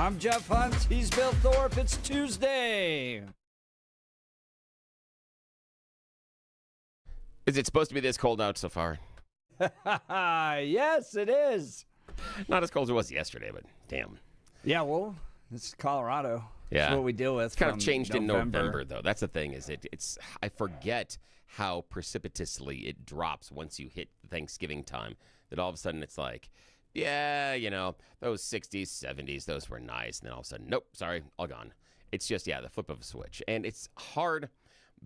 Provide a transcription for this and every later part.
I'm Jeff Hunt. He's Bill Thorpe. It's Tuesday. Is it supposed to be this cold out so far? Yes, it is. Not as cold as it was yesterday, but damn. Yeah, well, it's Colorado. Yeah. That's what we deal with. It's kind of changed November. in November, though. That's the thing, is it's I forget how precipitously it drops once you hit Thanksgiving time. That all of a sudden it's like, yeah, you know, those 60s, 70s, those were nice. And then all of a sudden, nope, sorry, all gone. It's just, yeah, the flip of a switch. And it's hard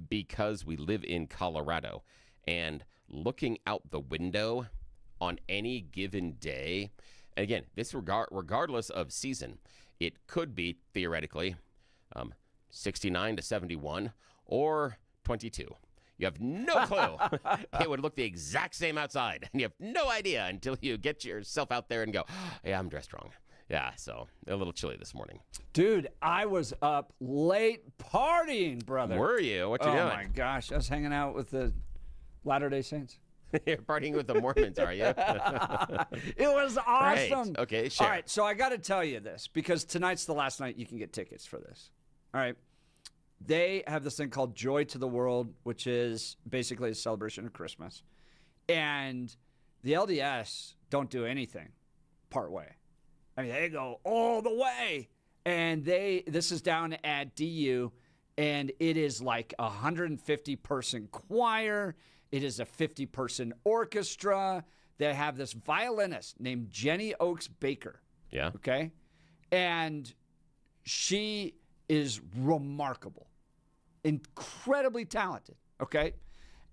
because we live in Colorado. And looking out the window on any given day, and again, this regardless of season, it could be, theoretically, 69 to 71 or 22. You have no clue. It would look the exact same outside, and you have no idea until you get yourself out there and go, yeah, I'm dressed wrong. Yeah, so a little chilly this morning. Dude, I was up late partying, brother. Were you? What you doing? Oh, my gosh. I was hanging out with the Latter-day Saints. You're partying with the Mormons, are you? It was awesome. Great. Okay, sure. All right, so I got to tell you this, because tonight's the last night you can get tickets for this. All right. They have this thing called Joy to the World, which is basically a celebration of Christmas. And the LDS don't do anything part way. I mean, they go all the way. And this is down at DU, and it is like a 150-person choir. It is a 50-person orchestra. They have this violinist named Jenny Oaks Baker. Yeah. Okay? And she is remarkable, incredibly talented, okay?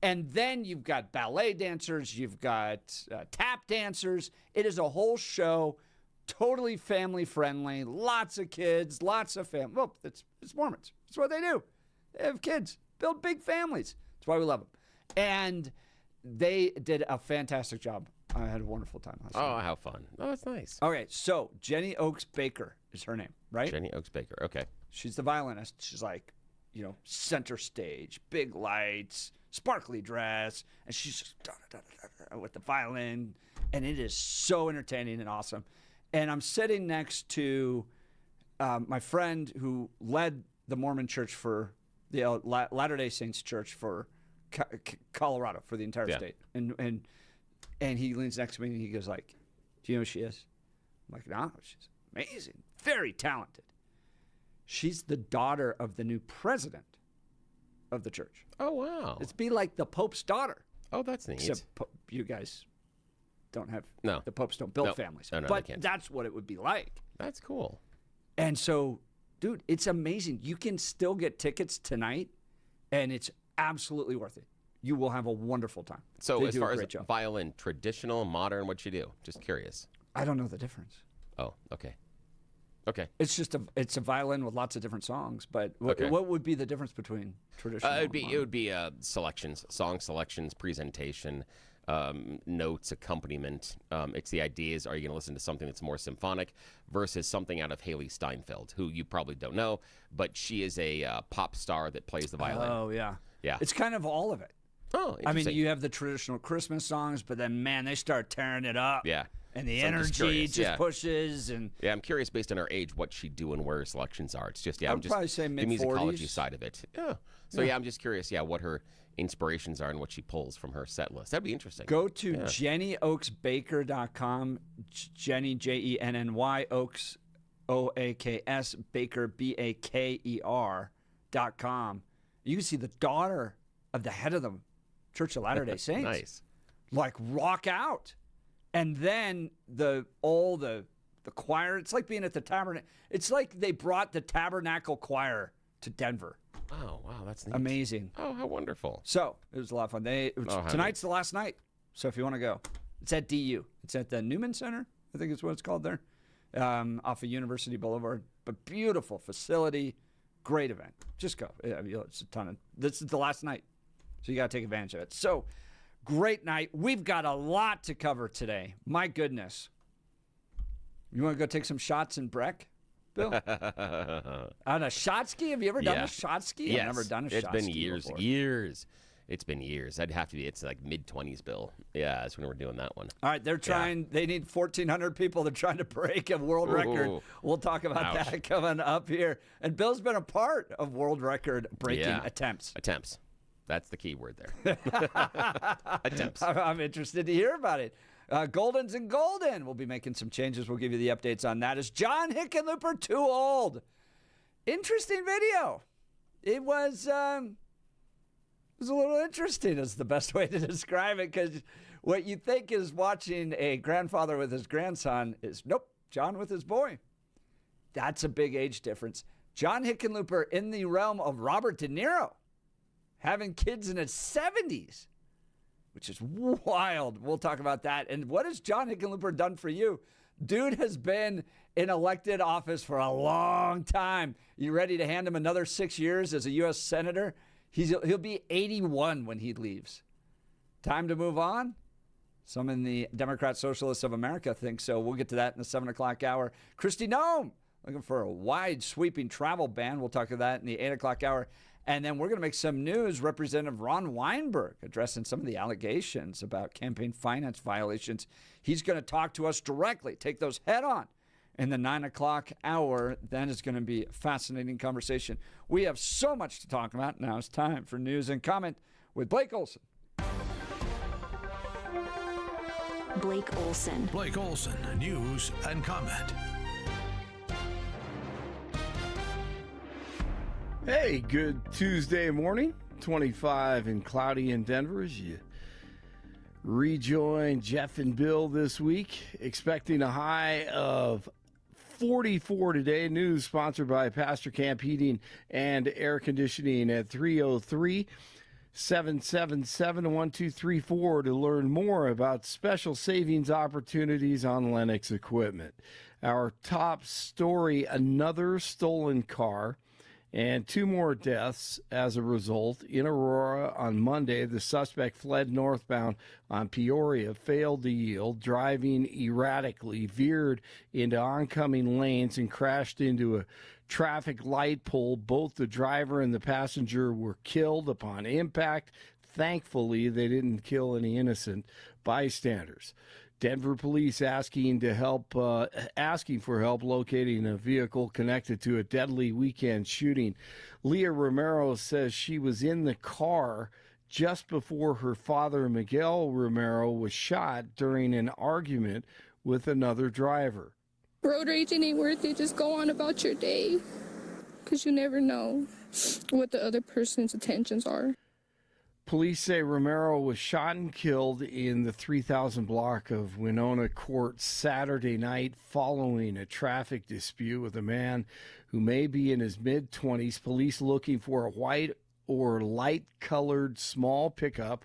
And then you've got ballet dancers, you've got tap dancers. It is a whole show, totally family-friendly, lots of kids, lots of family. Well, it's Mormons. That's what they do. They have kids, build big families. That's why we love them. And they did a fantastic job. I had a wonderful time last night. Oh, how fun. Oh, that's nice. Okay, so Jenny Oaks Baker is her name, right? Jenny Oaks Baker, okay. She's the violinist. She's like, you know, center stage, big lights, sparkly dress, and she's just with the violin, and it is so entertaining and awesome. And I'm sitting next to my friend who led the Mormon church for the Latter-day Saints church for Colorado, for the entire state. And he leans next to me and he goes like, do you know who she is? I'm like, no, she's amazing, very talented. She's the daughter of the new president of the church. Oh, wow. It's be like the Pope's daughter. Oh, that's neat. Except you guys don't have, no. The Popes don't build families. No, but that's what it would be like. That's cool. And so, dude, it's amazing. You can still get tickets tonight, and it's absolutely worth it. You will have a wonderful time. So they as far as violin, traditional, modern, what you do? Just curious. I don't know the difference. Oh, okay. Okay. It's just a violin with lots of different songs, but what would be the difference between traditional and modern? It would be selections, song selections, presentation, notes, accompaniment. It's the ideas. Are you going to listen to something that's more symphonic versus something out of Haley Steinfeld, who you probably don't know, but she is a pop star that plays the violin. Oh, yeah. Yeah. It's kind of all of it. Oh, I mean, you have the traditional Christmas songs, but then, man, they start tearing it up. Yeah. And the energy just pushes. And yeah, I'm curious, based on her age, what she'd do and where her selections are. It's just, I'd probably say mid-40s. The musicology side of it. Yeah. So, I'm just curious, what her inspirations are and what she pulls from her set list. That'd be interesting. Go to jennyoaksbaker.com. Jenny, Jenny, Oaks, Oaks, Baker, Baker.com. You can see the daughter of the head of the Church of Latter-day Saints. Nice. Like rock out. And then the choir, it's like being at the tabernacle. It's like they brought the Tabernacle Choir to Denver. Oh, wow, that's neat. Amazing. Oh, how wonderful. So it was a lot of fun. Tonight's the last night. So if you want to go, it's at DU. It's at the Newman Center, I think is what it's called there, off of University Boulevard. But beautiful facility, great event. Just go. It's a ton of. This is the last night, so you got to take advantage of it. So. Great night. We've got a lot to cover today. My goodness. You want to go take some shots in Breck, Bill? On a shot ski? Have you ever done a shot ski? Yes. I've never done a shot ski. It's been years, before. years. It's been years. It's like mid-20s, Bill. Yeah, that's when we're doing that one. All right, they need 1,400 people. They're trying to break a world record. We'll talk about that coming up here. And Bill's been a part of world record breaking attempts. Attempts. That's the key word there. Attempts. I'm interested to hear about it. Golden's and Golden. We'll be making some changes. We'll give you the updates on that. Is John Hickenlooper too old? Interesting video. It was a little interesting is the best way to describe it, because what you think is watching a grandfather with his grandson is, nope, John with his boy. That's a big age difference. John Hickenlooper in the realm of Robert De Niro, having kids in his 70s, which is wild. We'll talk about that. And what has John Hickenlooper done for you? Dude has been in elected office for a long time. You ready to hand him another 6 years as a U.S. Senator? He'll be 81 when he leaves. Time to move on? Some in the Democrat Socialists of America think so. We'll get to that in the 7 o'clock hour. Kristi Noem, looking for a wide sweeping travel ban. We'll talk to that in the 8 o'clock hour. And then we're going to make some news. Representative Ron Weinberg addressing some of the allegations about campaign finance violations. He's going to talk to us directly, take those head on in the 9 o'clock hour. That is going to be a fascinating conversation. We have so much to talk about. Now it's time for news and comment with Blake Olson. Blake Olson. Blake Olson, news and comment. Hey, good Tuesday morning. 25 and cloudy in Denver as you rejoin Jeff and Bill this week. Expecting a high of 44 today. News sponsored by Pastor Camp Heating and Air Conditioning at 303-777-1234 to learn more about special savings opportunities on Lennox equipment. Our top story, another stolen car and 2 more deaths as a result. In Aurora on Monday, the suspect fled northbound on Peoria, failed to yield, driving erratically, veered into oncoming lanes, and crashed into a traffic light pole. Both the driver and the passenger were killed upon impact. Thankfully, they didn't kill any innocent bystanders. Denver police asking for help locating a vehicle connected to a deadly weekend shooting. Leah Romero says she was in the car just before her father, Miguel Romero, was shot during an argument with another driver. Road raging ain't worth it. Just go on about your day, because you never know what the other person's intentions are. Police say Romero was shot and killed in the 3000 block of Winona Court Saturday night following a traffic dispute with a man who may be in his mid-20s. Police looking for a white or light-colored small pickup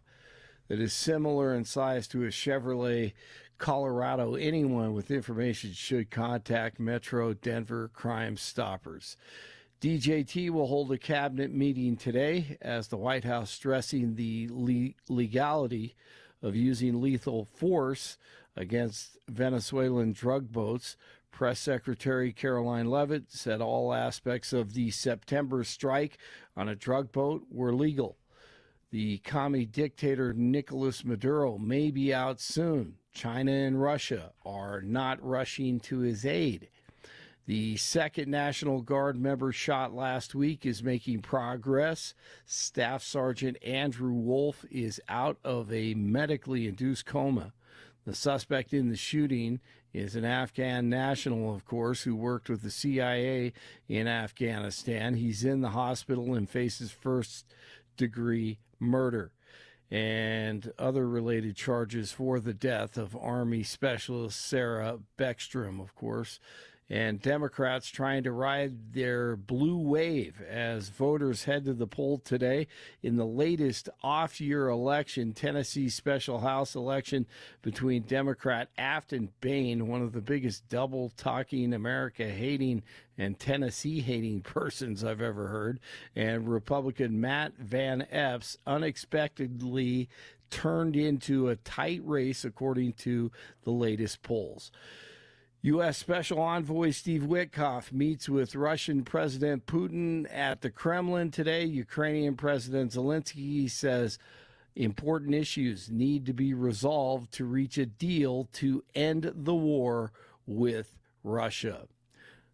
that is similar in size to a Chevrolet Colorado. Anyone with information should contact Metro Denver Crime Stoppers. DJT will hold a cabinet meeting today as the White House stressing the legality of using lethal force against Venezuelan drug boats. Press Secretary Caroline Leavitt said all aspects of the September strike on a drug boat were legal. The commie dictator Nicolas Maduro may be out soon. China and Russia are not rushing to his aid. The second National Guard member shot last week is making progress. Staff Sergeant Andrew Wolf is out of a medically induced coma. The suspect in the shooting is an Afghan national, of course, who worked with the CIA in Afghanistan. He's in the hospital and faces first-degree murder and other related charges for the death of Army Specialist Sarah Beckstrom, of course. And Democrats trying to ride their blue wave as voters head to the poll today in the latest off-year election, Tennessee special House election between Democrat Afton Bain, one of the biggest double-talking, America-hating, and Tennessee-hating persons I've ever heard, and Republican Matt Van Epps, unexpectedly turned into a tight race according to the latest polls. U.S. Special Envoy Steve Witkoff meets with Russian President Putin at the Kremlin today. Ukrainian President Zelensky says important issues need to be resolved to reach a deal to end the war with Russia.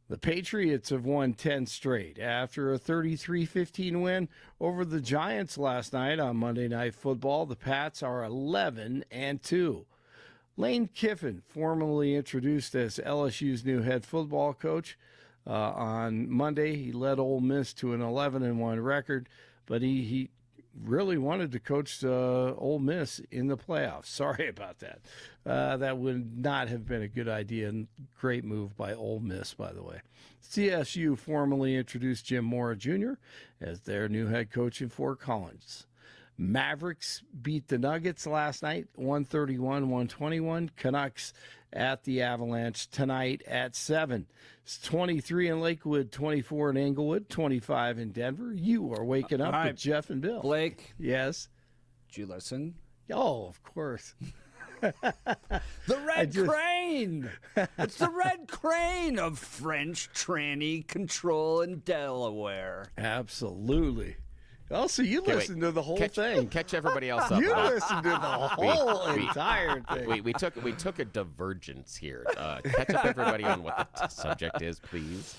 The Patriots have won 10 straight after a 33-15 win over the Giants last night on Monday Night Football. The Pats are 11-2. Lane Kiffin, formally introduced as LSU's new head football coach on Monday. He led Ole Miss to an 11-1 record, but he really wanted to coach Ole Miss in the playoffs. Sorry about that. That would not have been a good idea. And great move by Ole Miss, by the way. CSU formally introduced Jim Mora Jr. as their new head coach in Fort Collins. Mavericks beat the Nuggets last night, 131-121. Canucks at the Avalanche tonight at 7. It's 23 in Lakewood, 24 in Englewood, 25 in Denver. You are waking up with Jeff and Bill. Blake, Yes. did you listen? Oh, of course. The Red Crane! It's the Red Crane of French tranny control in Delaware. Absolutely. Also, you listened to the whole thing. Catch everybody else up. You listened to the whole entire thing. We took a divergence here. Catch up everybody on what the subject is, please.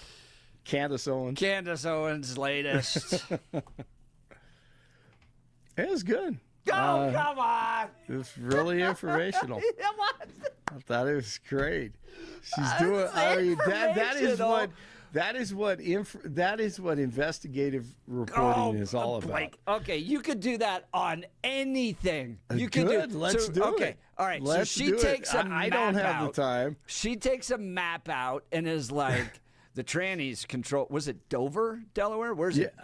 Candace Owens. Candace Owens' latest. It was good. Oh, come on! It was really informational. I thought it was great. She's doing. I mean, that is what investigative reporting is all about. Blake, okay, you could do that on anything. You could Good. Let's do it. Okay, all right. Let's so she do takes it. a map I don't have out. the time. She takes a map out and is like, the trannies control. Was it Dover, Delaware? Where's it? With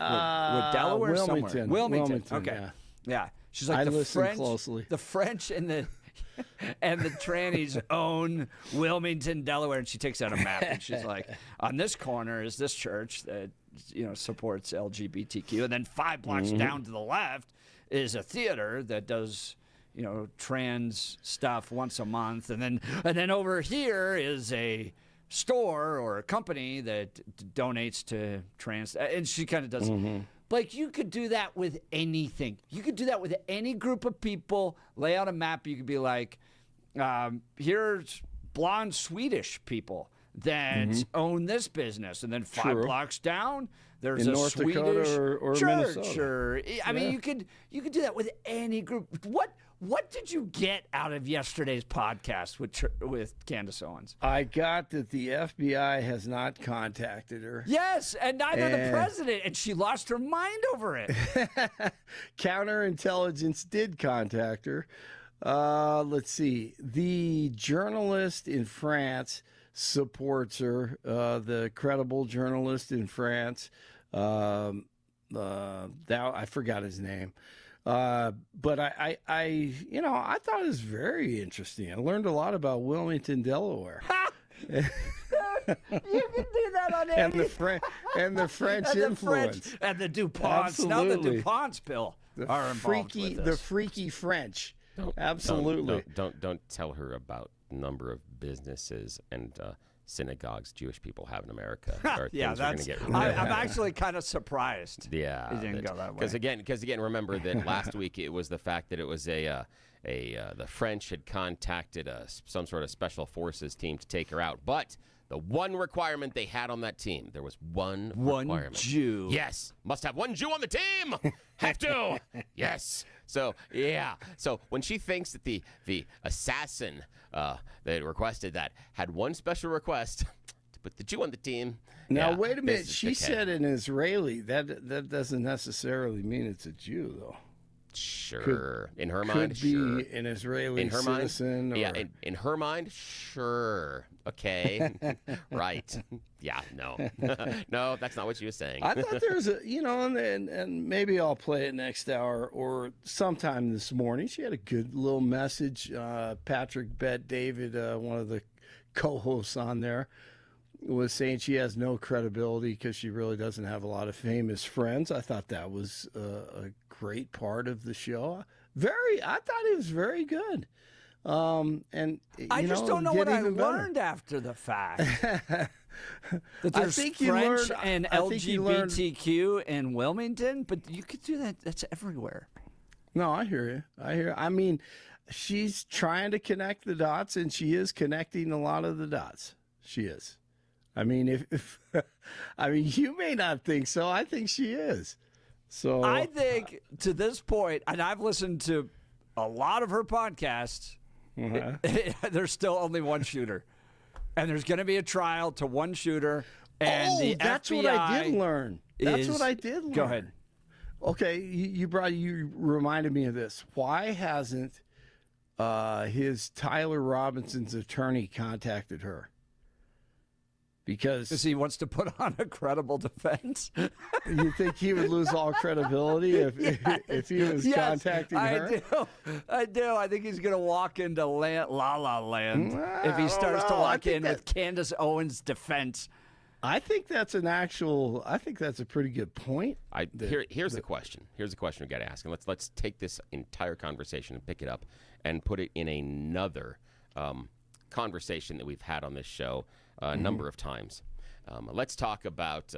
Delaware Wilmington. somewhere. Wilmington. Okay. Yeah. She's like I the listened French. closely. The French and the trannies own Wilmington, Delaware, and she takes out a map and she's like, on this corner is this church that supports LGBTQ, and then 5 blocks down to the left is a theater that does trans stuff once a month, and then over here is a store or a company that donates to trans, and she kind of does. Like, you could do that with anything. You could do that with any group of people. Lay out a map. You could be like, here's blonde Swedish people that own this business. And then 5 blocks down, there's in a North Swedish Dakota or church. Minnesota. I mean, you could do that with any group. What did you get out of yesterday's podcast with Candace Owens? I got that the FBI has not contacted her. Yes, and neither the president, and she lost her mind over it. Counterintelligence did contact her. Let's see. The journalist in France supports her. The credible journalist in France. I forgot his name. But I thought it was very interesting. I learned a lot about Wilmington, Delaware. You can do that on anything. and the French influence. And the DuPonts. Now the Absolutely. DuPonts, Bill, are involved with this. The freaky French. Absolutely. Don't tell her about number of businesses and synagogues Jewish people have in America. Yeah, that's. I'm actually kind of surprised. Yeah, it didn't go that way. Because again, remember that last week it was the fact that it was the French had contacted some sort of special forces team to take her out, but the one requirement they had on that team, there was one requirement. Jew. Yes, must have one Jew on the team. Have to. Yes. So yeah. So when she thinks that the assassin that requested that had one special request to put the Jew on the team. Now yeah, wait a minute. She said an Israeli. That doesn't necessarily mean it's a Jew, though. Sure. In her Could mind, be sure. an Israeli In her citizen. mind, yeah. In her mind, sure. Okay. Right. Yeah. No. No, that's not what she was saying. I thought there was and maybe I'll play it next hour or sometime this morning. She had a good little message. Patrick Bet David, one of the co-hosts on there, was saying she has no credibility because she really doesn't have a lot of famous friends. I thought that was a great part of the show. I thought it was very good. And I just don't know what I even better. learned after the fact. That there's think you French learned- and I think you learned- LGBTQ in Wilmington, but you could do that. That's everywhere. No, I hear you. I mean, she's trying to connect the dots, and she is connecting a lot of the dots. She is. I mean, if I mean, you may not think so. I think she is. So I think to this point, and I've listened to a lot of her podcasts, there's still only one shooter. And there's going to be a trial to one shooter. And the that's FBI what I did learn. That's is- what I did learn. Go ahead. Okay, you reminded me of this. Why hasn't his Tyler Robinson's attorney contacted her? Because Because he wants to put on a credible defense. you think he would lose all credibility if he was contacting her? I do. I think he's going to walk into La La Land if he starts to know. I walk think in with Candace Owens' defense. I think that's I think that's a pretty good point. Here's the question. Here's the question we got to ask, and let's take this entire conversation and pick it up and put it in another conversation that we've had on this show a number of times. Let's talk about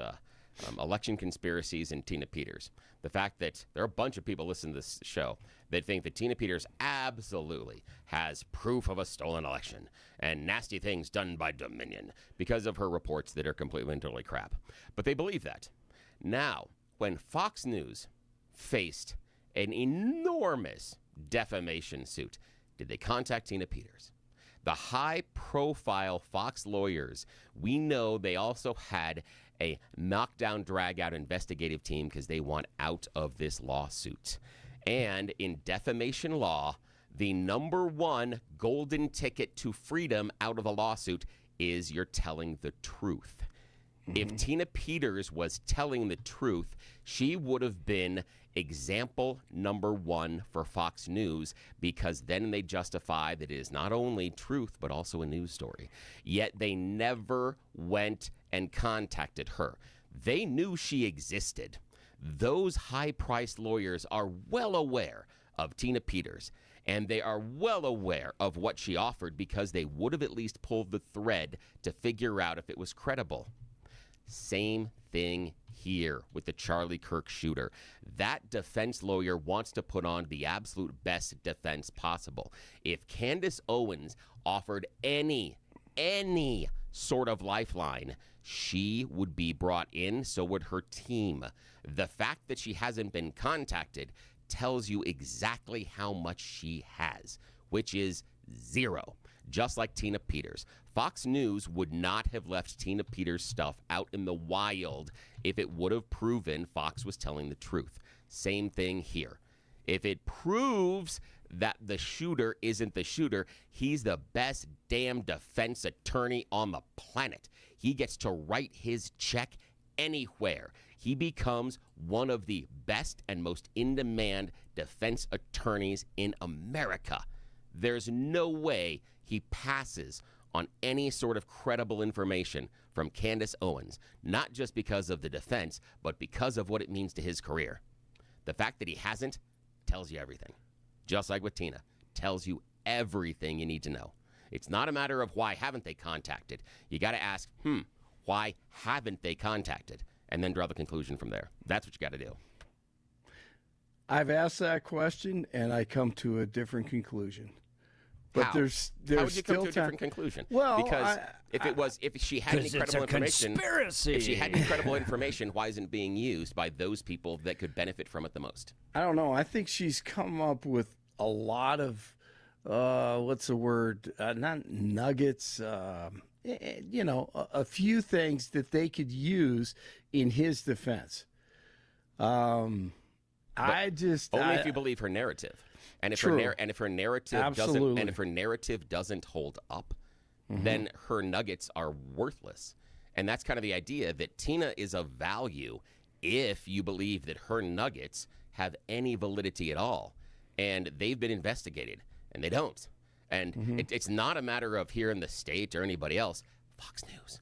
election conspiracies and Tina Peters. The fact that there are a bunch of people listening to this show that think that Tina Peters absolutely has proof of a stolen election and nasty things done by Dominion because of her reports that are completely and totally crap. But they believe that. Now, when Fox News faced an enormous defamation suit, did they contact Tina Peters? The high-profile Fox lawyers, we know they also had a knockdown, drag-out investigative team because they want out of this lawsuit. And in defamation law, the number one golden ticket to freedom out of a lawsuit is you're telling the truth. If Tina Peters was telling the truth, she would have been example number one for Fox News, because then they justify that it is not only truth, but also a news story. Yet they never went and contacted her. They knew she existed. Those high-priced lawyers are well aware of Tina Peters, and they are well aware of what she offered because they would have at least pulled the thread to figure out if it was credible. Same thing here with the Charlie Kirk shooter. That defense lawyer wants to put on the absolute best defense possible. If Candace Owens offered any sort of lifeline, she would be brought in, so would her team. The fact that she hasn't been contacted tells you exactly how much she has, which is zero. Just like Tina Peters. Fox News would not have left Tina Peters' stuff out in the wild if it would have proven Fox was telling the truth. Same thing here. If it proves that the shooter isn't the shooter, he's the best damn defense attorney on the planet. He gets to write his check anywhere. He becomes one of the best and most in-demand defense attorneys in America. There's no way he passes on any sort of credible information from Candace Owens, not just because of the defense, but because of what it means to his career. The fact that he hasn't tells you everything. Just like with Tina, tells you everything you need to know. It's not a matter of why haven't they contacted. You got to ask, why haven't they contacted? And then draw the conclusion from there. That's what you got to do. I've asked that question, and I come to a different conclusion. But How? there's How would you still come to a time. different conclusion? Well, because if she had any 'Cause it's credible a information, conspiracy. if she had any credible information, why isn't it being used by those people that could benefit from it the most? I don't know. I think she's come up with a lot of what's the word? Not nuggets. A few things that they could use in his defense. Only if you believe her narrative. And if True. her narrative Absolutely. doesn't hold up, then her nuggets are worthless. And that's kind of the idea, that Tina is of value if you believe that her nuggets have any validity at all. And they've been investigated, and they don't. And it's not a matter of here in the state or anybody else. Fox News.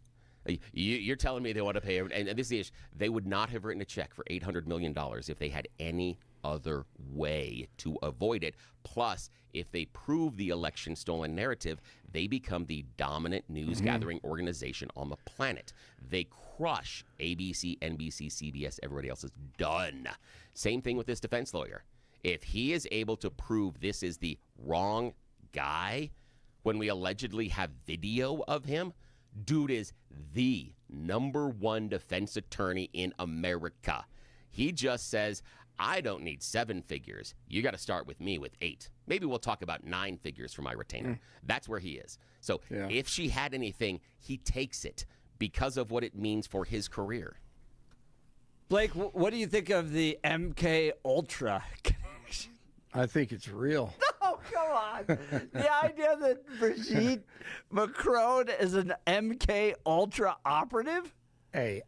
You're telling me they want to pay, and this is the issue. They would not have written a check for $800 million if they had any other way to avoid it. Plus, if they prove the election stolen narrative, they become the dominant news gathering organization on the planet. They crush ABC, NBC, CBS, everybody else is done. Same thing with this defense lawyer. If he is able to prove this is the wrong guy, when we allegedly have video of him, dude is the #1 defense attorney in America. He just says, I don't need 7 figures. You got to start with me with 8. Maybe we'll talk about 9 figures for my retainer. That's where he is. So if she had anything, he takes it because of what it means for his career. Blake, what do you think of the MK Ultra connection? I think it's real. Oh, come on. The idea that Brigitte Macron is an MK Ultra operative? Hey,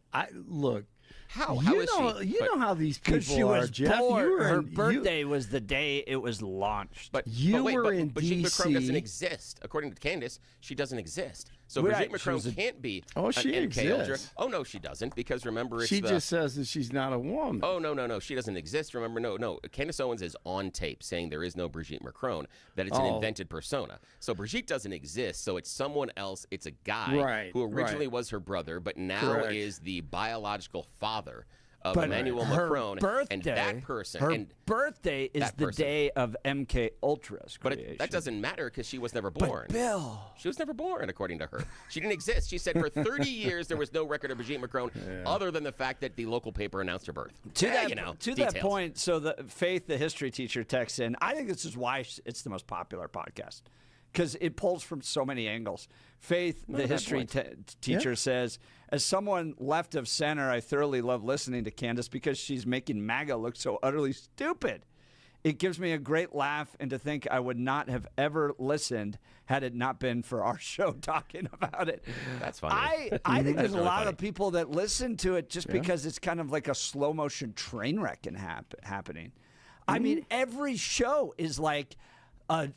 look. How you is know, she? You know how these people Because she are, was Jeff. born. You were Her in, birthday was the day it was launched. But You were in Brigitte Macron doesn't DC. exist. According to Candace, she doesn't exist. So Right, Brigitte Macron she's a- can't be Oh, she an MK Ultra. exists. Oh, no, she doesn't, because remember, it's She the... just says that she's not a woman. Oh, no, she doesn't exist. Remember, no. Candace Owens is on tape saying there is no Brigitte Macron, that it's an invented persona. So Brigitte doesn't exist, so it's someone else. It's a guy Right, who originally right. was her brother, but now Correct. is the biological father of But Emmanuel her Macron. birthday, and that person... her and birthday is that the person. day of MK Ultra's But creation. that doesn't matter because she was never born. But Bill... She was never born, according to her. She didn't exist. She said for 30 years there was no record of Brigitte Macron other than the fact that the local paper announced her birth. To that, details. that point, so the Faith, the history teacher, texts in. I think this is why it's the most popular podcast, because it pulls from so many angles. Faith, the history teacher, says, as someone left of center, I thoroughly love listening to Candace because she's making MAGA look so utterly stupid. It gives me a great laugh, and to think I would not have ever listened had it not been for our show talking about it. That's funny. I think there's That's a really lot funny. of people that listen to it just because it's kind of like a slow motion train wreck happening. I mean, every show is like a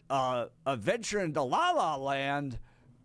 venture into La La Land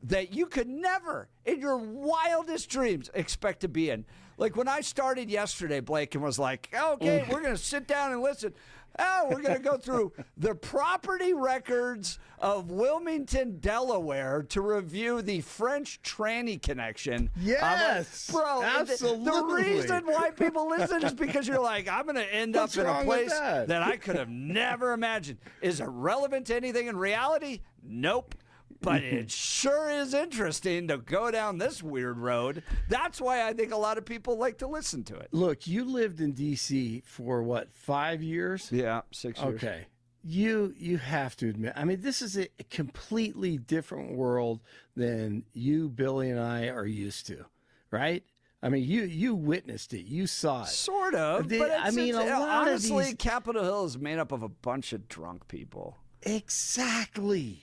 that you could never, in your wildest dreams, expect to be in. Like when I started yesterday, Blake, and was like, okay, we're going to sit down and listen. Oh, we're going to go through the property records of Wilmington, Delaware to review the French tranny connection. Yes, bro, absolutely. The reason why people listen is because you're like, I'm going to end What's up in a wrong with place that? I could have never imagined. Is it relevant to anything in reality? Nope. But it sure is interesting to go down this weird road. That's why I think a lot of people like to listen to it. Look, you lived in D.C. for what, 5 years? Yeah, 6 years. Okay. You have to admit, I mean, this is a completely different world than you, Billy, and I are used to, right? I mean, you witnessed it. You saw it. Sort of. The- but I mean, a lot of honestly, these- Capitol Hill is made up of a bunch of drunk people. Exactly.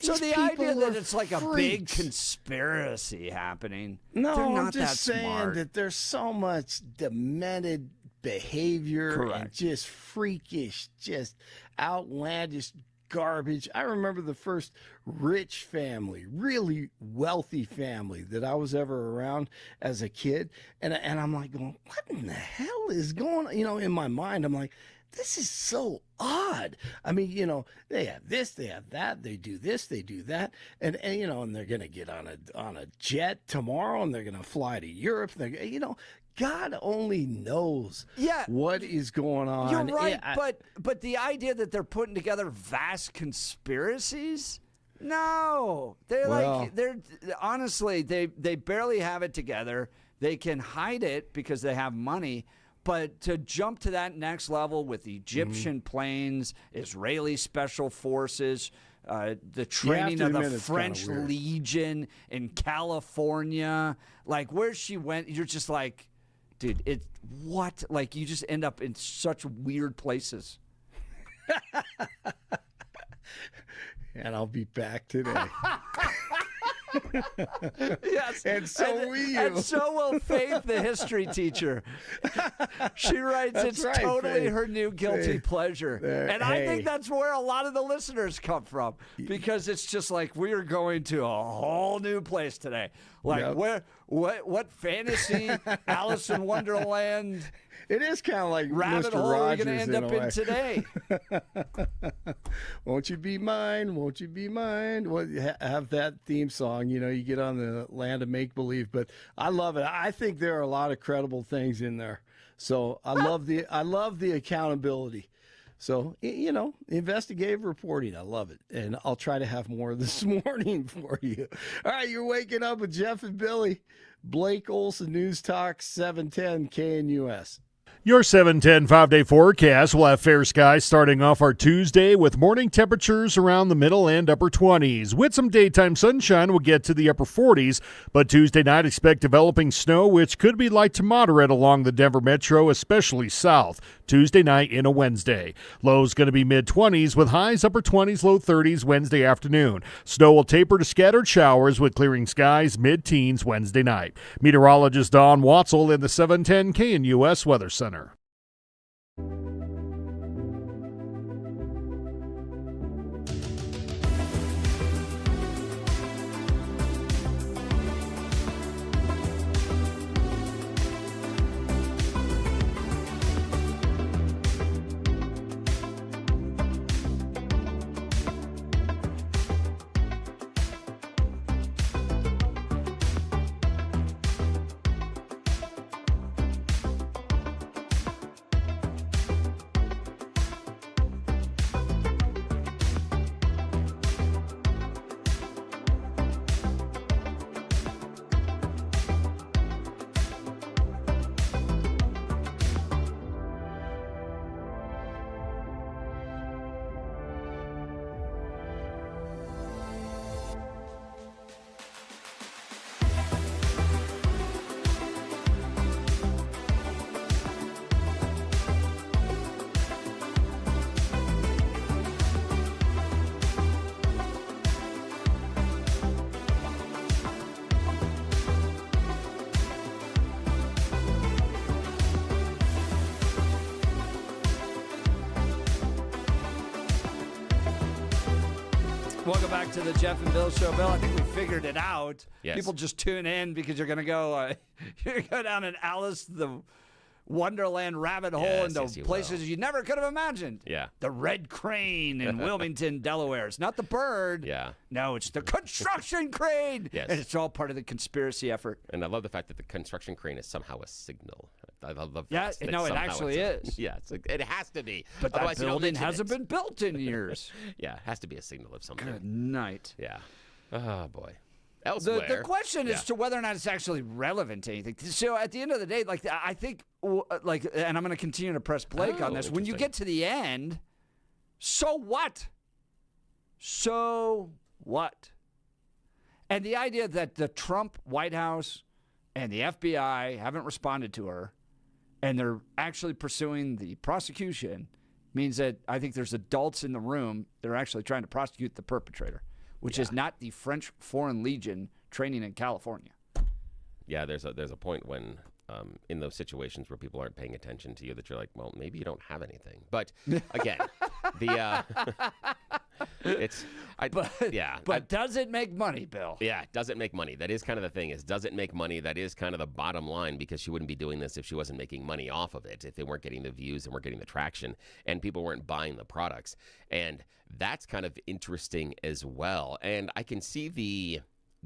So These the people idea that are it's like a big freaks. conspiracy happening, No, they're not I'm just that saying smart. that there's so much demented behavior and Correct. just freakish, just outlandish garbage. I remember the first rich family, really wealthy family that I was ever around as a kid. And I'm like going, what in the hell is going on? You know, in my mind, I'm like, this is so odd. I mean, you know, they have this, they have that, they do this, they do that, and you know, and they're gonna get on a jet tomorrow, and they're gonna fly to Europe. You know, God only knows what is going on. You're right, Yeah, but the idea that they're putting together vast conspiracies, no, they're honestly they barely have it together. They can hide it because they have money. But to jump to that next level with Egyptian planes, Israeli special forces, the training to of the admit it's kinda French weird. Legion in California, like where she went, you're just like, dude, what? Like you just end up in such weird places. and I'll be back today. Yes, And so will you. And so will Faith, the history teacher. She writes, That's it's right, totally Faith. her new guilty Faith. pleasure. There- And I hey. think that's where a lot of the listeners come from, because it's just like we are going to a whole new place today. Like Yep. what fantasy Alice in Wonderland It is kind of like rabbit Mr. hole Rogers are you going to end up in today? Won't you be mine? Won't you be mine? Well, have that theme song. You know, you get on the land of make believe. But I love it. I think there are a lot of credible things in there. So I love the accountability. So, you know, investigative reporting, I love it. And I'll try to have more this morning for you. All right, you're waking up with Jeff and Billy. Blake Olson, News Talk, 710 KNUS. Your 710 5-day forecast will have fair skies starting off our Tuesday with morning temperatures around the middle and upper 20s. With some daytime sunshine, we'll get to the upper 40s, but Tuesday night expect developing snow, which could be light to moderate along the Denver metro, especially south. Tuesday night into Wednesday. Lows going to be mid-20s with highs upper 20s, low 30s Wednesday afternoon. Snow will taper to scattered showers with clearing skies mid-teens Wednesday night. Meteorologist Don Watzel in the 710 KNUS Weather Center. Welcome back to the Jeff and Bill Show. Bill, I think we figured it out. Yes. People just tune in because you're going to go you're gonna go down an Alice the Wonderland rabbit hole Yes, into yes, you places will. you never could have imagined. Yeah. The red crane in Wilmington, Delaware. It's not the bird. Yeah. No, it's the construction crane. Yes. And it's all part of the conspiracy effort. And I love the fact that the construction crane is somehow a signal. I love Yeah, that. no, it somehow actually it's is. Yeah, it has to be. But that Otherwise, you don't building mention hasn't it. been built in years. Yeah, it has to be a signal of something. Good night. Yeah. Oh, boy. Elsewhere. The question yeah. is to whether or not it's actually relevant to anything. So at the end of the day, like I think, like, and I'm going to continue to press Blake on this. When you interesting. get to the end, so what? So what? And the idea that the Trump White House and the FBI haven't responded to her, and they're actually pursuing the prosecution, means that I think there's adults in the room that are actually trying to prosecute the perpetrator, which is not the French Foreign Legion training in California. Yeah, there's a point when in those situations where people aren't paying attention to you that you're like, well, maybe you don't have anything. But again, But does it make money, Bill? Yeah, does it make money? That is kind of the thing. Does it make money? That is kind of the bottom line, because she wouldn't be doing this if she wasn't making money off of it, if they weren't getting the views and weren't getting the traction and people weren't buying the products. And that's kind of interesting as well. And I can see the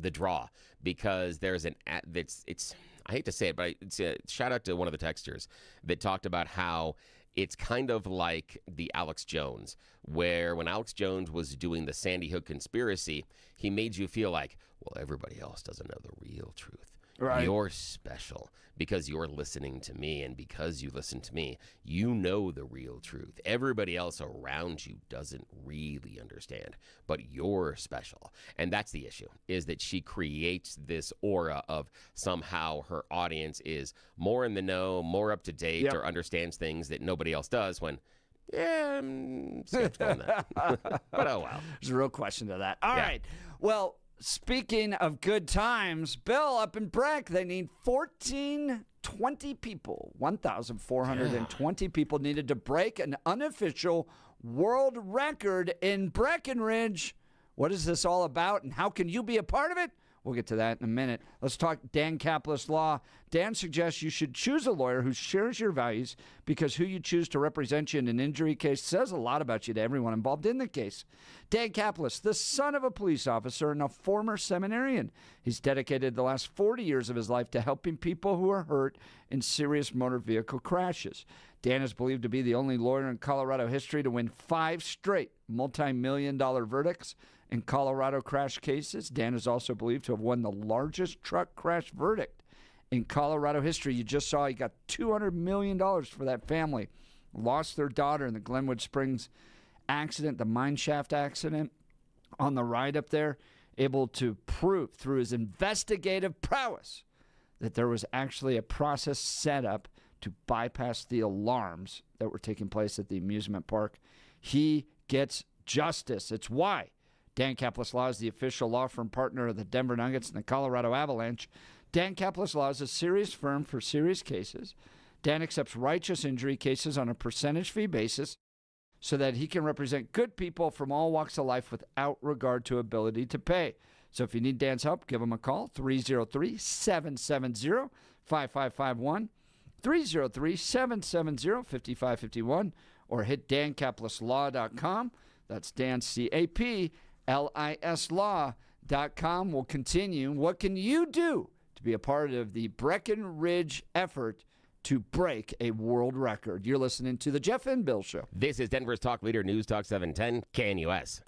draw, because there's it's I hate to say it, but it's a shout out to one of the texters that talked about how it's kind of like the Alex Jones, where when Alex Jones was doing the Sandy Hook conspiracy, he made you feel like, well, everybody else doesn't know the real truth. Right. You're special because you're listening to me, and because you listen to me, you know the real truth. Everybody else around you doesn't really understand, but you're special. And that's the issue, is that she creates this aura of somehow her audience is more in the know, more up to date, or understands things that nobody else does, when I'm skeptical on that. But oh well. There's a real question to that. All right. Well, speaking of good times, Bill, up in Breck, they need 1,420 people. 1,420 people needed to break an unofficial world record in Breckenridge. What is this all about, and how can you be a part of it? We'll get to that in a minute. Let's talk Dan Caplis Law. Dan suggests you should choose a lawyer who shares your values because who you choose to represent you in an injury case says a lot about you to everyone involved in the case. Dan Caplis, the son of a police officer and a former seminarian. He's dedicated the last 40 years of his life to helping people who are hurt in serious motor vehicle crashes. Dan is believed to be the only lawyer in Colorado history to win 5 straight multi-million-dollar verdicts in Colorado crash cases. Dan is also believed to have won the largest truck crash verdict in Colorado history. You just saw he got $200 million for that family. Lost their daughter in the Glenwood Springs accident, the mine shaft accident. On the ride up there, able to prove through his investigative prowess that there was actually a process set up to bypass the alarms that were taking place at the amusement park. He gets justice. It's why Dan Caplis Law is the official law firm partner of the Denver Nuggets and the Colorado Avalanche. Dan Caplis Law is a serious firm for serious cases. Dan accepts righteous injury cases on a percentage fee basis so that he can represent good people from all walks of life without regard to ability to pay. So if you need Dan's help, give him a call, 303-770-5551. 303-770-5551, or hit dancaplisLaw.com. That's Dan, C-A-P-L-I-S Law.com. We'll continue. What can you do to be a part of the Breckenridge effort to break a world record? You're listening to The Jeff and Bill Show. This is Denver's Talk Leader News Talk 710 KNUS.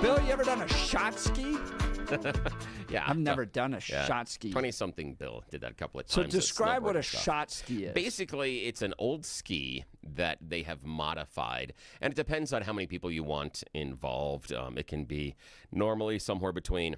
Bill, you ever done a shot ski? Yeah. I've never done a shot ski. 20-something Bill did that a couple of So times. at describe what a snowboarding stuff. shot ski is. Basically, it's an old ski that they have modified, and it depends on how many people you want involved. It can be normally somewhere between,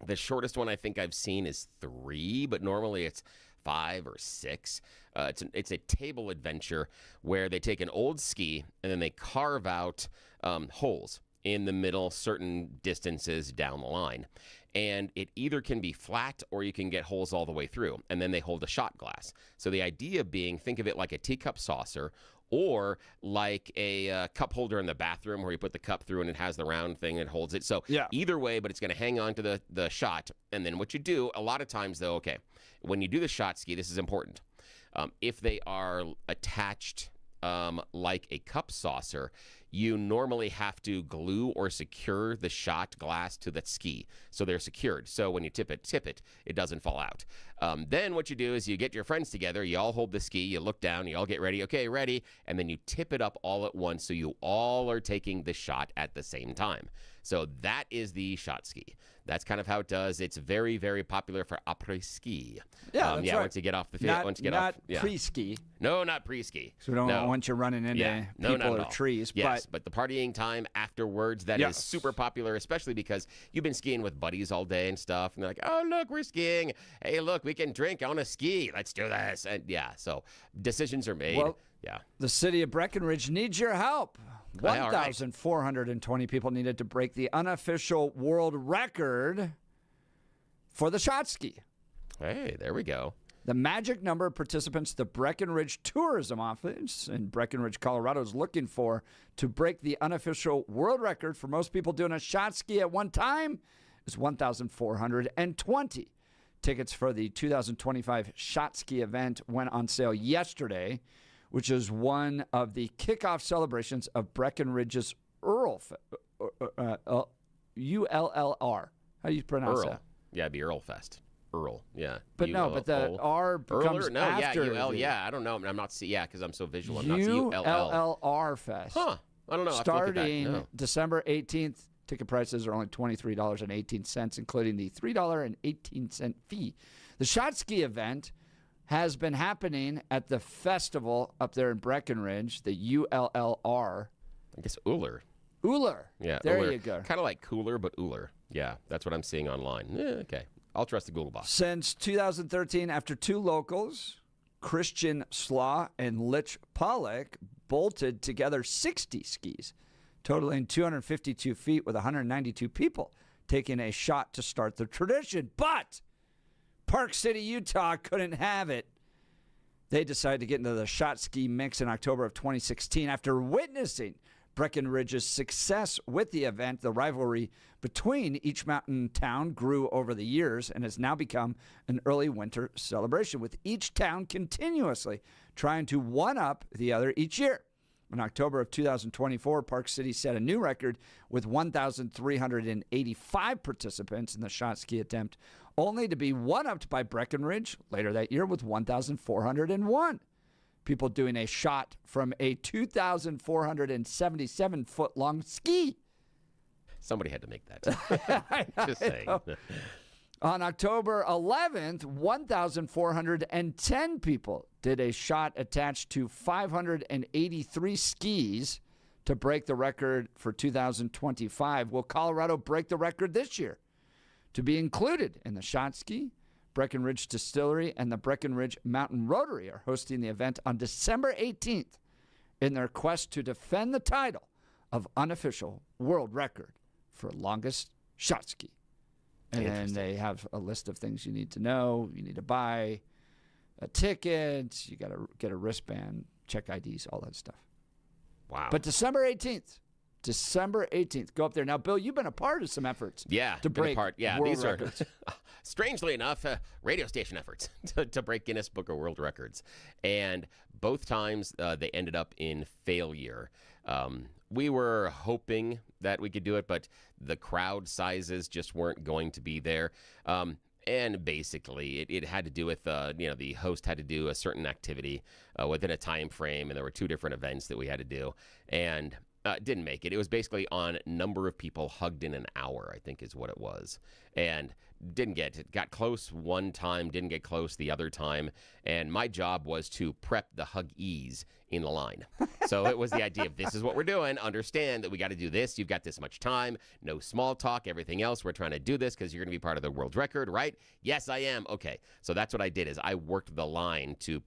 the shortest one I think I've seen is 3, but normally it's 5 or 6. It's a table adventure where they take an old ski and then they carve out holes in the middle, certain distances down the line. And it either can be flat or you can get holes all the way through. And then they hold a shot glass. So the idea being, think of it like a teacup saucer or like a cup holder in the bathroom where you put the cup through and it has the round thing that holds it. So either way, but it's going to hang on to the shot. And then what you do, a lot of times though, okay, when you do the shot ski, this is important. If they are attached like a cup saucer, you normally have to glue or secure the shot glass to the ski. So they're secured. So when you tip it, it doesn't fall out. Then what you do is you get your friends together, you all hold the ski, you look down, you all get ready, okay, ready, and then you tip it up all at once so you all are taking the shot at the same time. So that is the shot ski. That's kind of how it does. It's very, very popular for après-ski. Yeah, that's right. Once you get off the field. Not, Once you get not off. Yeah. pre-ski. No, not pre-ski. So we don't want you running into people not or at all. trees. Yes, but the partying time afterwards, that is super popular, especially because you've been skiing with buddies all day and stuff. And they're like, oh, look, we're skiing. Hey, look, we can drink on a ski. Let's do this. And so decisions are made. Well, yeah. The city of Breckenridge needs your help. All right. 1,420 people needed to break the unofficial world record for the shot ski. Hey, there we go. The magic number of participants the Breckenridge Tourism Office in Breckenridge, Colorado is looking for to break the unofficial world record for most people doing a shot ski at one time is 1,420. Tickets for the 2025 shot ski event went on sale yesterday, which is one of the kickoff celebrations of Breckenridge's ULLR. How do you pronounce that? Yeah, it'd be Earl Fest. Earl, yeah. But but the R becomes no, after. I don't know. I'm not because I'm so visual. I'm ULLR Fest. Huh. I don't know. Starting December 18th, ticket prices are only $23.18, including the $3.18 fee. The shot ski event has been happening at the festival up there in Breckenridge, the ULLR. I guess Uller. Yeah. There Uller. you go. Kind of like cooler, but Uller. Yeah, that's what I'm seeing online. Yeah, okay. I'll trust the Google box. Since 2013, after two locals, Christian Slaw and Lich Pollock, bolted together 60 skis, totaling 252 feet with 192 people taking a shot to start the tradition. But Park City, Utah couldn't have it. They decided to get into the shot ski mix in October of 2016 after witnessing Breckenridge's success with the event. The rivalry between each mountain town grew over the years and has now become an early winter celebration, with each town continuously trying to one-up the other each year. In October of 2024, Park City set a new record with 1,385 participants in the shot ski attempt, only to be one-upped by Breckenridge later that year with 1,401. People doing a shot from a 2,477-foot-long ski. Somebody had to make that. Just saying. On October 11th, 1,410 people did a shot attached to 583 skis to break the record for 2025. Will Colorado break the record this year? To be included in the shot ski, Breckenridge Distillery and the Breckenridge Mountain Rotary are hosting the event on December 18th in their quest to defend the title of unofficial world record for longest shot ski. And then they have a list of things you need to know. You need to buy a ticket. You got to get a wristband, check IDs, all that stuff. Wow. But December 18th, go up there. Now, Bill, you've been a part of some efforts to break world records. Strangely enough, radio station efforts to break Guinness Book of World Records. And both times they ended up in failure. We were hoping that we could do it, but the crowd sizes just weren't going to be there. And basically, it had to do with, the host had to do a certain activity within a time frame, and there were two different events that we had to do. And Didn't make it. It was basically on number of people hugged in an hour, I think is what it was. And didn't get it. Got close one time, didn't get close the other time. And my job was to prep the huggies in the line. So it was the idea of this is what we're doing. Understand that we got to do this. You've got this much time. No small talk. Everything else, we're trying to do this because you're going to be part of the world record, right? Yes, I am. Okay. So that's what I did is I worked the line to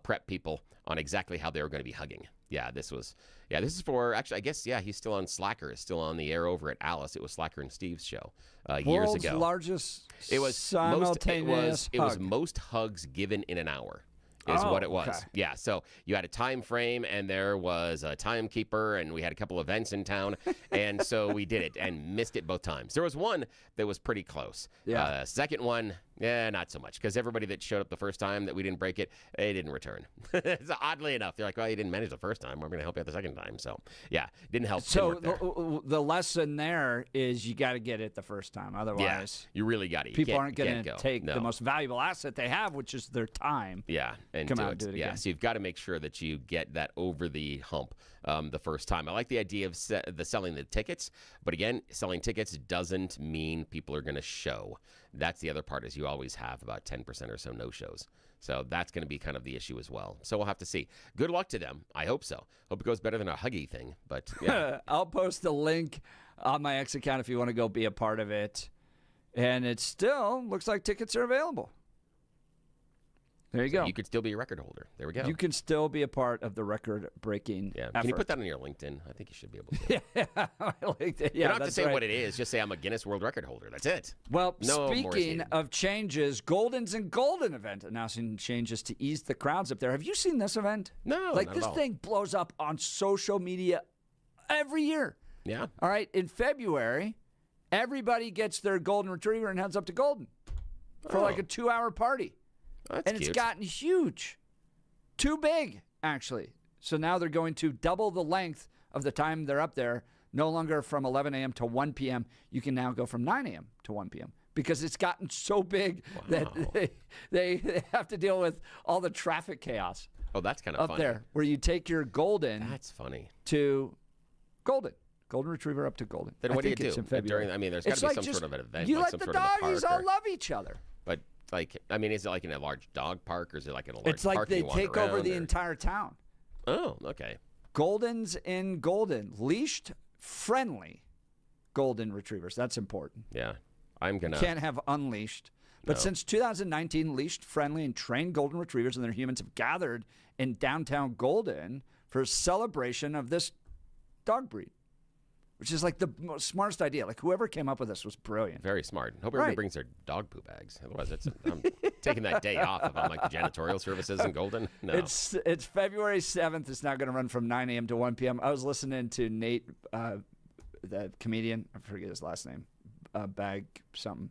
prep people on exactly how they were going to be hugging. This is for, actually, I guess, he's still on Slacker. It's still on the air over at Alice. It was Slacker and Steve's show years ago. World's largest It was simultaneous it was most hugs given in an hour. Is what it was. Okay. Yeah, so you had a time frame, and there was a timekeeper, and we had a couple events in town, and so we did it and missed it both times. There was one that was pretty close. Yeah. Second one, not so much, because everybody that showed up the first time that we didn't break it, they didn't return. So oddly enough, they're like, well, you didn't manage the first time. We're going to help you out the second time. So, didn't help. So the lesson there is you got to get it the first time. Otherwise, you really got it. People aren't going to take No. the most valuable asset they have, which is their time. Yeah, and Come out and do it again. So you've got to make sure that you get that over the hump the first time. I like the idea of selling the tickets, but again, selling tickets doesn't mean people are going to show. That's the other part is you always have about 10% or so no-shows. So that's going to be kind of the issue as well. So we'll have to see. Good luck to them. I hope so. Hope it goes better than a huggy thing. But yeah. I'll post a link on my X account if you want to go be a part of it. And it still looks like tickets are available. There you go. You could still be a record holder. There we go. You can still be a part of the record-breaking effort. Can you put that on your LinkedIn? I think you should be able to. You don't have to say what it is. Just say I'm a Guinness World Record holder. That's it. Well, No more speaking skating. of changes, Golden's and Golden event announcing changes to ease the crowds up there. Have you seen this event? No, Like not this at all. thing blows up on social media every year. Yeah. All right, in February, everybody gets their golden retriever and heads up to Golden for like a 2-hour party. That's And cute. it's gotten huge. Too big, actually. So now they're going to double the length of the time they're up there. No longer from 11 a.m. to 1 p.m. You can now go from 9 a.m. to 1 p.m. because it's gotten so big that they have to deal with all the traffic chaos Oh, that's kind of up funny. there, where you take your Golden That's funny. to Golden Retriever up to Golden. Then I what do you think do? it's in February. There's got It's to be like some just- sort of an event. You like let some the sort of a doggies park all or- love each other. But is it like in a large dog park or is it like in a large It's like park they you wander take over around, the or- entire town. Oh, okay. Goldens in Golden, leashed friendly Golden Retrievers. That's important. Yeah. I'm going to. Can't have unleashed. But since 2019, leashed friendly and trained Golden Retrievers and their humans have gathered in downtown Golden for a celebration of this dog breed, which is like the most smartest idea. Like whoever came up with this was brilliant. Very smart. Hope everybody Right. brings their dog poo bags. Otherwise, I'm taking that day off if I'm like the janitorial services in Golden. No. It's February 7th. It's now going to run from 9 a.m. to 1 p.m. I was listening to Nate, the comedian. I forget his last name. Bag something.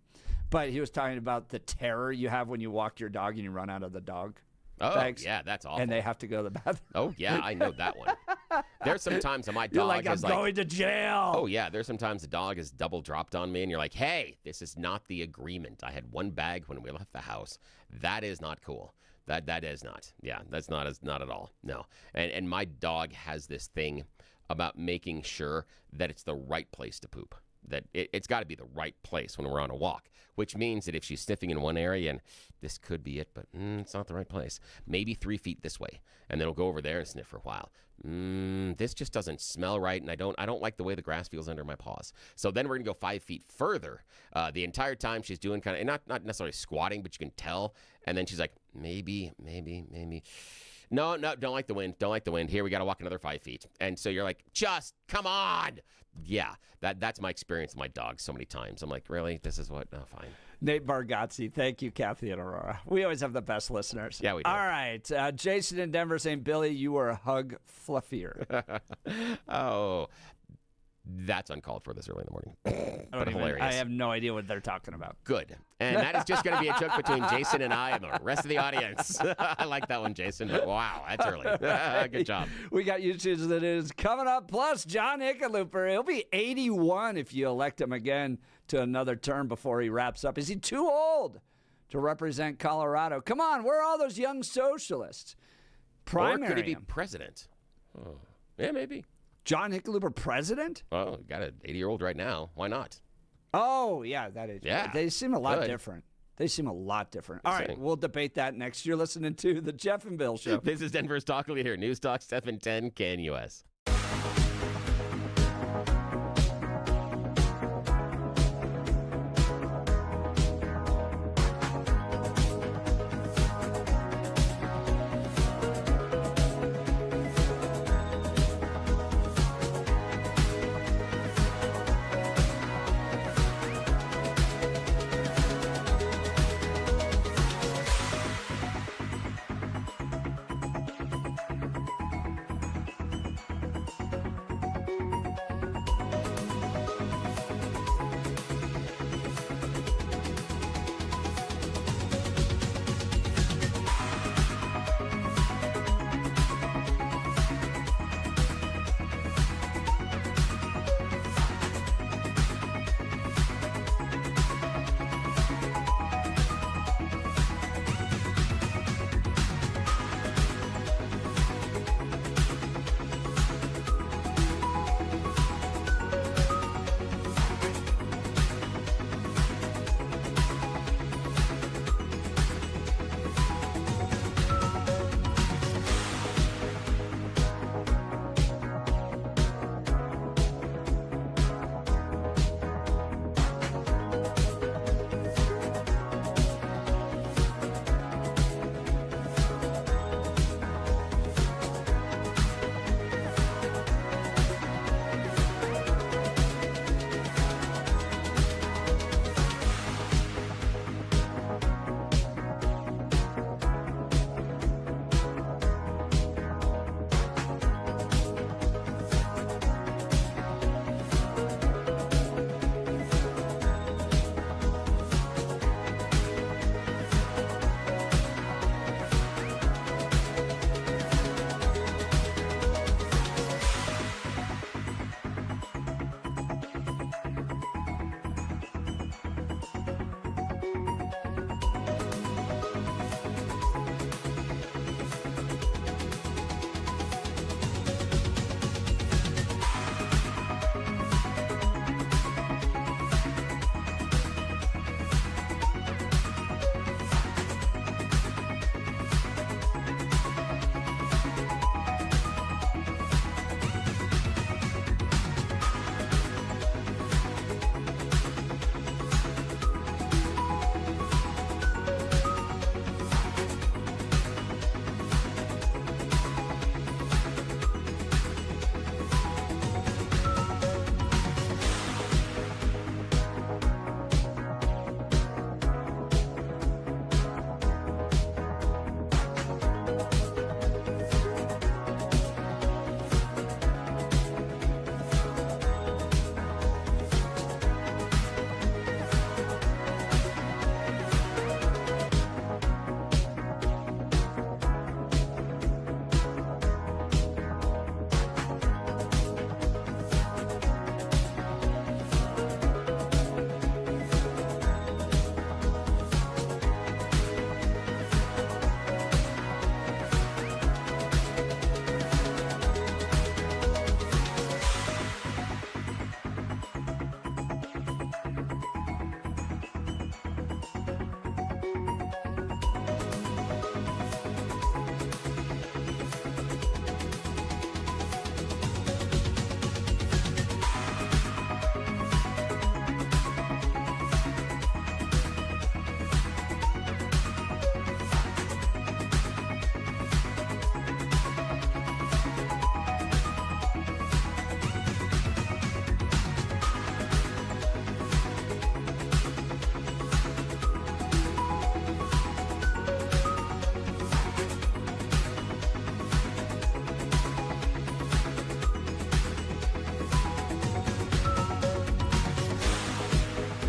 But he was talking about the terror you have when you walk your dog and you run out of the dog bags. Yeah, that's awful. And they have to go to the bathroom. Oh, yeah, I know that one. There's some times that my You're dog like, I'm is like, going to jail. oh, yeah, there's sometimes the dog is double dropped on me, and you're like, hey, this is not the agreement. I had one bag when we left the house. That is not cool. That is not. Yeah, that's not at all. No. And my dog has this thing about making sure that it's the right place to poop. That it's got to be the right place when we're on a walk, which means that if she's sniffing in one area and this could be it, but it's not the right place, maybe 3 feet this way, and then we'll go over there and sniff for a while. This just doesn't smell right, and I don't like the way the grass feels under my paws. So then we're gonna go 5 feet further. The entire time she's doing kind of not necessarily squatting, but you can tell. And then she's like, maybe. No, don't like the wind. Don't like the wind. Here, we got to walk another 5 feet. And so you're like, just come on. Yeah, that's my experience with my dog so many times. I'm like, really? This is what? Oh, fine. Nate Bargatze. Thank you, Kathy and Aurora. We always have the best listeners. Yeah, we do. All right. Jason in Denver saying, Billy, you were a hug fluffier. Oh, that's uncalled for this early in the morning. But hilarious. I have no idea what they're talking about. Good. And that is just going to be a joke between Jason and I and the rest of the audience. I like that one, Jason. But wow, that's early. Good job. We got YouTube's that is coming up. Plus, John Hickenlooper. He'll be 81 if you elect him again to another term before he wraps up. Is he too old to represent Colorado? Come on, where are all those young socialists? Or could he Primary be him. president? Oh. Yeah, maybe. John Hickenlooper president? Well, we got an 80-year-old right now. Why not? Oh, yeah, that is. Yeah, They seem a lot good. different. They seem a lot different. All right, Same. we'll debate that next. You're listening to The Jeff and Bill Show. This is Denver's Talk Leader, News Talk 710 KNUS.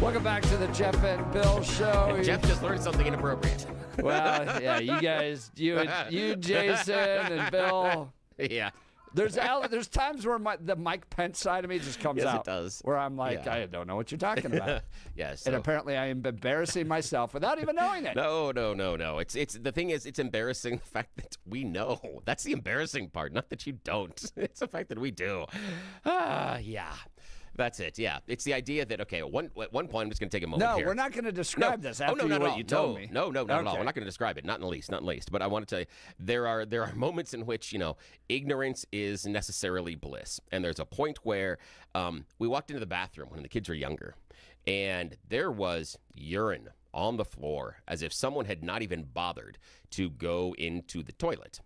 Welcome back to the Jeff and Bill Show. Jeff just learned something inappropriate. Well, yeah, you guys, you Jason and Bill, Yeah. There's times where the Mike Pence side of me just comes Yes, out. it does. Where I'm like, Yeah. I don't know what you're talking about. Yes. And apparently I am embarrassing myself without even knowing it. No. It's the thing is, it's embarrassing the fact that we know. That's the embarrassing part, not that you don't. It's the fact that we do. Yeah. That's it. Yeah. It's the idea that, okay, at one point, I'm just going to take a moment No, here. we're not going to describe this after not at what all. you told me. No, not at all. Okay. We're not going to describe it. Not in the least. But I want to tell you, there are moments in which, ignorance is necessarily bliss. And there's a point where we walked into the bathroom when the kids were younger, and there was urine on the floor as if someone had not even bothered to go into the toilet.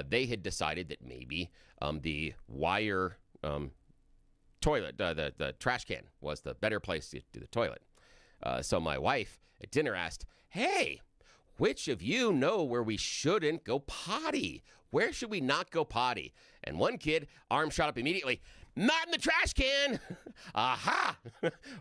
They had decided that maybe the wire toilet, the trash can was the better place to do the toilet. So my wife at dinner asked, "Hey, which of you know where we shouldn't go potty? Where should we not go potty?" And one kid, arm shot up immediately. "Not in the trash can." Aha!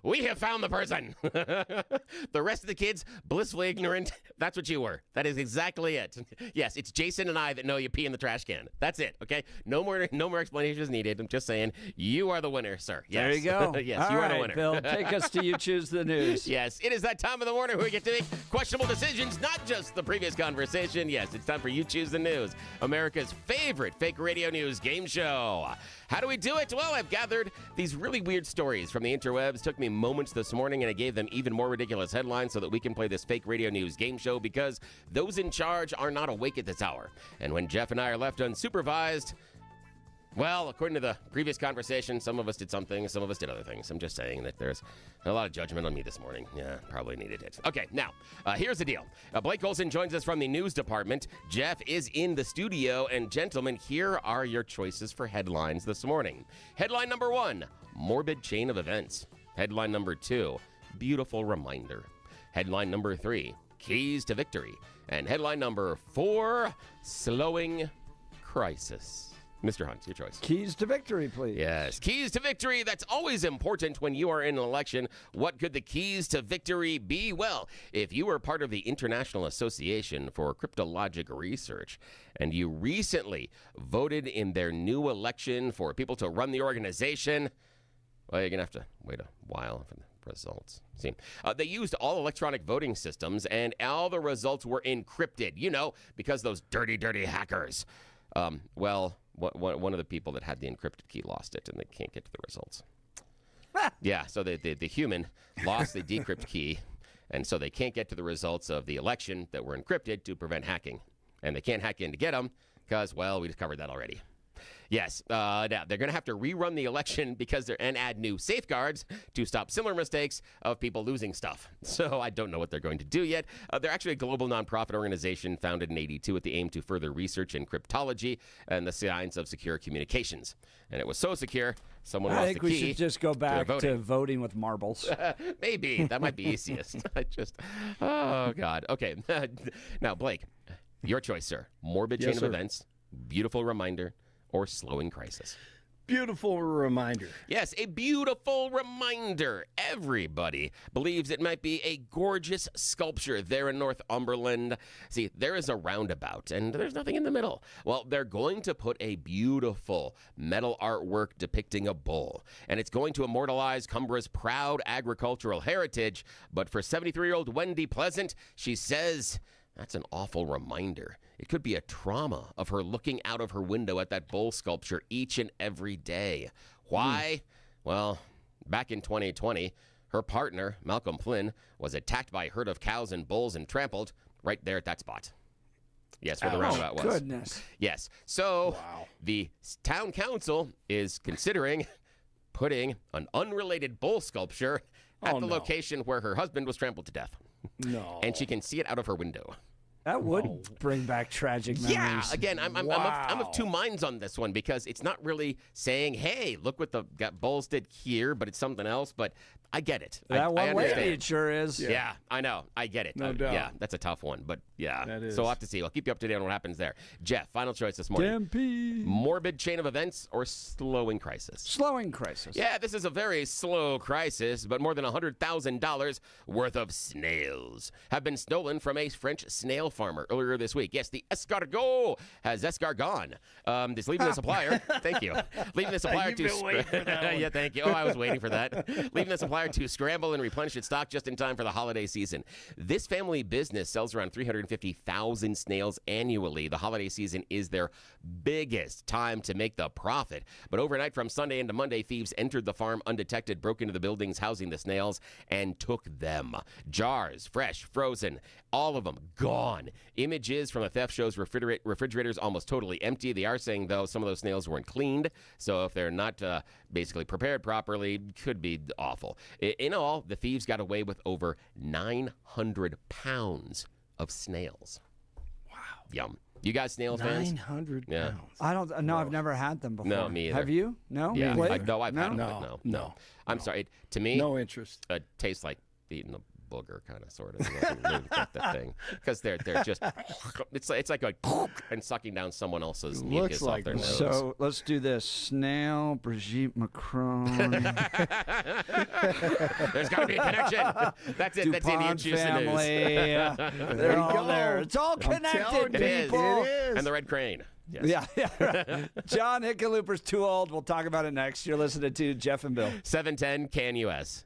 We have found the person. The rest of the kids, blissfully ignorant. That's what you were. That is exactly it. Yes, it's Jason and I that know you pee in the trash can. That's it, okay? No more explanations needed. I'm just saying, you are the winner, sir. Yes. There you go. Yes, All you are right, the winner. Bill, take us to You Choose the News. Yes, it is that time of the morning where we get to make questionable decisions, not just the previous conversation. Yes, it's time for You Choose the News, America's favorite fake radio news game show. How do we do it? Well, I've gathered these really weird stories from the interwebs. Took me moments this morning, and I gave them even more ridiculous headlines so that we can play this fake radio news game show because those in charge are not awake at this hour. And when Jeff and I are left unsupervised, well, according to the previous conversation, some of us did some things, some of us did other things. I'm just saying that there's a lot of judgment on me this morning. Yeah, probably needed it. Okay, now, here's the deal. Blake Olson joins us from the news department. Jeff is in the studio. And gentlemen, here are your choices for headlines this morning. Headline number 1, morbid chain of events. Headline number 2, beautiful reminder. Headline number 3, keys to victory. And headline number 4, slowing crisis. Mr. Hunt, your choice. Keys to victory, please. Yes, keys to victory. That's always important when you are in an election. What could the keys to victory be? Well, if you were part of the International Association for Cryptologic Research and you recently voted in their new election for people to run the organization, well, you're going to have to wait a while for the results. See, they used all electronic voting systems and all the results were encrypted, because those dirty, dirty hackers. One of the people that had the encrypted key lost it, and they can't get to the results. Yeah, so the human lost the decrypt key, and so they can't get to the results of the election that were encrypted to prevent hacking. And they can't hack in to get them because, well, we just covered that already. Yes, now they're going to have to rerun the election and add new safeguards to stop similar mistakes of people losing stuff. So I don't know what they're going to do yet. They're actually a global nonprofit organization founded in '82 with the aim to further research in cryptology and the science of secure communications. And it was so secure, someone I lost think the we key. should just go back voting. to voting with marbles. Maybe. That might be easiest. Oh, God. Okay. Now, Blake, your choice, sir. Morbid Yes, chain sir. of events, beautiful reminder, or slowing crisis. Beautiful reminder. Yes, a beautiful reminder. Everybody believes it might be a gorgeous sculpture there in Northumberland. See, there is a roundabout, and there's nothing in the middle. Well, they're going to put a beautiful metal artwork depicting a bull, and it's going to immortalize Cumbra's proud agricultural heritage. But for 73-year-old Wendy Pleasant, she says that's an awful reminder. It could be a trauma of her looking out of her window at that bull sculpture each and every day. Why? Well, back in 2020, her partner, Malcolm Flynn, was attacked by a herd of cows and bulls and trampled right there at that spot. Yes, where the roundabout was. Goodness. Yes. So the town council is considering putting an unrelated bull sculpture at the location where her husband was trampled to death. No. And she can see it out of her window. That would bring back tragic memories. Yeah, again, I'm of two minds on this one because it's not really saying, hey, look what the bulls did here, but it's something else. But I get it. That I one understand. lady, it sure is. Yeah, I know. I get it. No doubt. Yeah, that's a tough one, but yeah. That is. So we'll have to see. I'll keep you up to date on what happens there. Jeff, final choice this morning. Stampede. Morbid chain of events or slowing crisis? Slowing crisis. Yeah, this is a very slow crisis, but more than $100,000 worth of snails have been stolen from a French snail farmer earlier this week. Yes, the escargot has escargot. It's leaving the supplier. Thank you. Leaving the supplier You've been waiting for that one. Yeah, thank you. Oh, I was waiting for that. Leaving the supplier to scramble and replenish its stock just in time for the holiday season. This family business sells around 350,000 snails annually. The holiday season is their biggest time to make the profit. But overnight from Sunday into Monday, thieves entered the farm undetected, broke into the buildings housing the snails, and took them. Jars, fresh, frozen, all of them gone. Images from the theft shows refrigerators almost totally empty. They are saying, though, some of those snails weren't cleaned, so if they're not basically prepared properly, could be awful. In all, the thieves got away with over 900 pounds of snails. Wow. Yum. You guys snails fans? 900 Yeah. pounds. I don't know. I've never had them before. No, me either. Have you? No? Yeah. Blake? I've had them, No. but no. I'm sorry. To me, No interest. it tastes like eating a booger, kind of, sort of. That thing, because they're just it's like going and sucking down someone else's mucus like off their one. nose. So let's do this. Snail, Brigitte Macron, There's got to be a connection. That's it. That's Indian DuPont juice family. news. They're you all go. there. It's all connected, telling It is. people. It is. And the red crane. Yes. Yeah. John Hickenlooper's too old. We'll talk about it next. You're listening to Jeff and Bill. 710 CAN US.